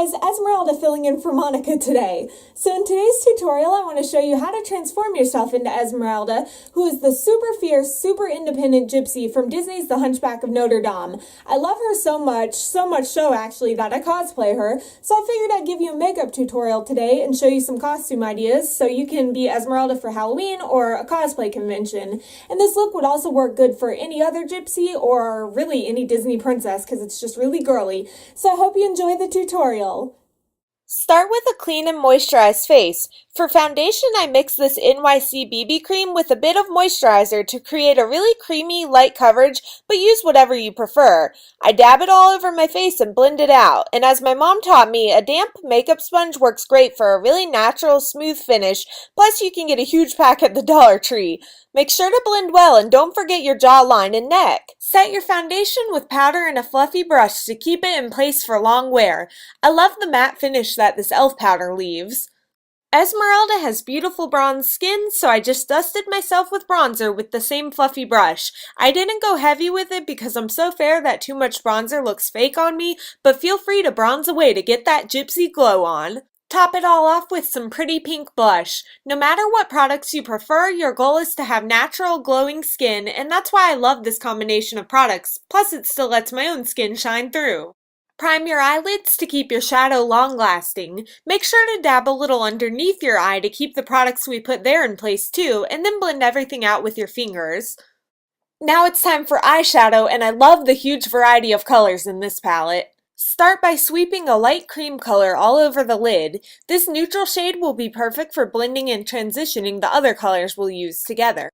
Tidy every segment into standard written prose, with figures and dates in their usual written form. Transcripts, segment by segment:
guys, Esmeralda filling in for Monika today. So in today's tutorial, I want to show you how to transform yourself into Esmeralda, who is the super fierce, super independent gypsy from Disney's The Hunchback of Notre Dame. I love her so much so actually, that I cosplay her. So I figured I'd give you a makeup tutorial today and show you some costume ideas so you can be Esmeralda for Halloween or a cosplay convention. And this look would also work good for any other gypsy or really any Disney princess because it's just really girly. So I hope you enjoy the tutorial. Start with a clean and moisturized face. For foundation, I mix this NYC BB cream with a bit of moisturizer to create a really creamy, light coverage, but use whatever you prefer. I dab it all over my face and blend it out, and as my mom taught me, a damp makeup sponge works great for a really natural, smooth finish, plus you can get a huge pack at the Dollar Tree. Make sure to blend well and don't forget your jawline and neck. Set your foundation with powder and a fluffy brush to keep it in place for long wear. I love the matte finish that this e.l.f. powder leaves. Esmeralda has beautiful bronze skin, so I just dusted myself with bronzer with the same fluffy brush. I didn't go heavy with it because I'm so fair that too much bronzer looks fake on me, but feel free to bronze away to get that gypsy glow on. Top it all off with some pretty pink blush. No matter what products you prefer, your goal is to have natural glowing skin, and that's why I love this combination of products, plus it still lets my own skin shine through. Prime your eyelids to keep your shadow long-lasting. Make sure to dab a little underneath your eye to keep the products we put there in place too, and then blend everything out with your fingers. Now it's time for eyeshadow, and I love the huge variety of colors in this palette. Start by sweeping a light cream color all over the lid. This neutral shade will be perfect for blending and transitioning the other colors we'll use together.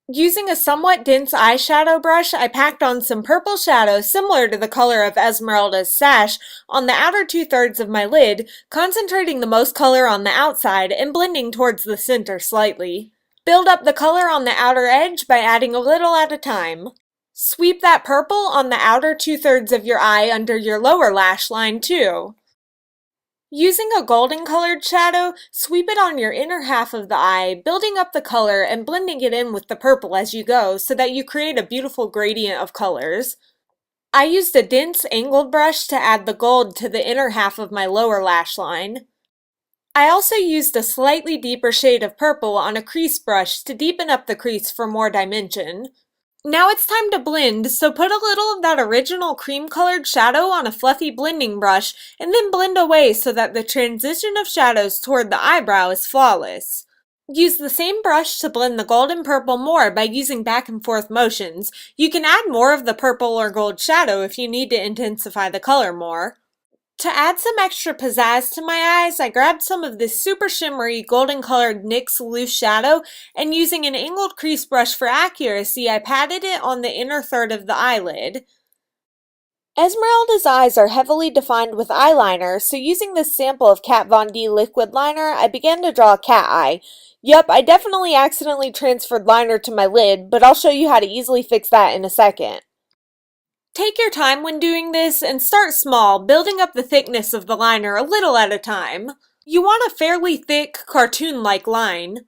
Using a somewhat dense eyeshadow brush, I packed on some purple shadow similar to the color of Esmeralda's sash on the outer 2/3 of my lid, concentrating the most color on the outside and blending towards the center slightly. Build up the color on the outer edge by adding a little at a time. Sweep that purple on the outer 2/3 of your eye under your lower lash line too. Using a golden colored shadow, sweep it on your inner half of the eye, building up the color and blending it in with the purple as you go so that you create a beautiful gradient of colors. I used a dense angled brush to add the gold to the inner half of my lower lash line. I also used a slightly deeper shade of purple on a crease brush to deepen up the crease for more dimension. Now it's time to blend, so put a little of that original cream-colored shadow on a fluffy blending brush and then blend away so that the transition of shadows toward the eyebrow is flawless. Use the same brush to blend the gold and purple more by using back and forth motions. You can add more of the purple or gold shadow if you need to intensify the color more. To add some extra pizzazz to my eyes, I grabbed some of this super shimmery golden colored NYX loose shadow and using an angled crease brush for accuracy, I patted it on the inner third of the eyelid. Esmeralda's eyes are heavily defined with eyeliner, so using this sample of Kat Von D liquid liner, I began to draw a cat eye. Yup, I definitely accidentally transferred liner to my lid, but I'll show you how to easily fix that in a second. Take your time when doing this and start small, building up the thickness of the liner a little at a time. You want a fairly thick, cartoon-like line.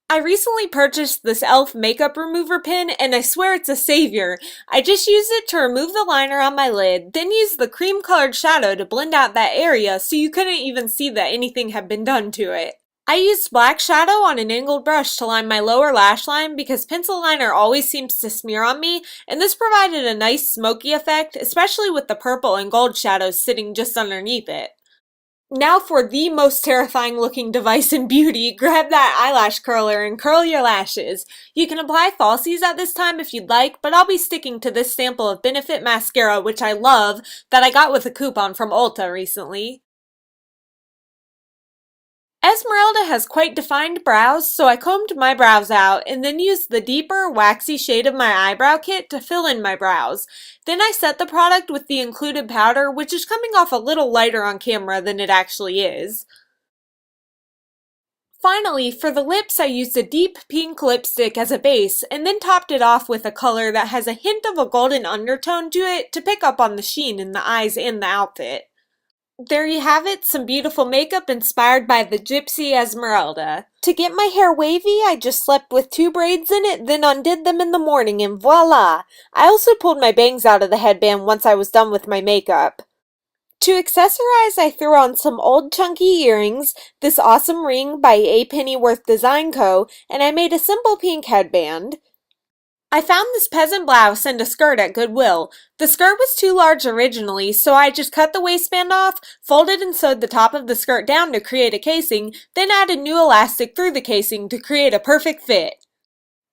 I recently purchased this e.l.f. makeup remover pen and I swear it's a savior. I just used it to remove the liner on my lid, then used the cream-colored shadow to blend out that area so you couldn't even see that anything had been done to it. I used black shadow on an angled brush to line my lower lash line because pencil liner always seems to smear on me, and this provided a nice smoky effect, especially with the purple and gold shadows sitting just underneath it. Now for the most terrifying looking device in beauty, grab that eyelash curler and curl your lashes. You can apply falsies at this time if you'd like, but I'll be sticking to this sample of Benefit mascara, which I love, that I got with a coupon from Ulta recently. Esmeralda has quite defined brows, so I combed my brows out and then used the deeper, waxy shade of my eyebrow kit to fill in my brows. Then I set the product with the included powder, which is coming off a little lighter on camera than it actually is. Finally, for the lips, I used a deep pink lipstick as a base and then topped it off with a color that has a hint of a golden undertone to it to pick up on the sheen in the eyes and the outfit. There you have it, some beautiful makeup inspired by the Gypsy Esmeralda. To get my hair wavy, I just slept with 2 braids in it, then undid them in the morning, and voila! I also pulled my bangs out of the headband once I was done with my makeup. To accessorize, I threw on some old chunky earrings, this awesome ring by A Pennyworth Design Co., and I made a simple pink headband. I found this peasant blouse and a skirt at Goodwill. The skirt was too large originally, so I just cut the waistband off, folded and sewed the top of the skirt down to create a casing, then added new elastic through the casing to create a perfect fit.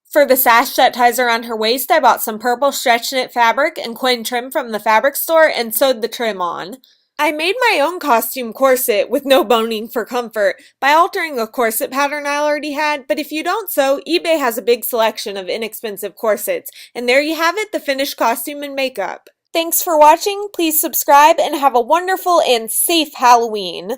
For the sash that ties around her waist, I bought some purple stretch knit fabric and coin trim from the fabric store and sewed the trim on. I made my own costume corset with no boning for comfort by altering a corset pattern I already had, but if you don't sew, eBay has a big selection of inexpensive corsets. And there you have it, the finished costume and makeup. Thanks for watching, please subscribe, and have a wonderful and safe Halloween!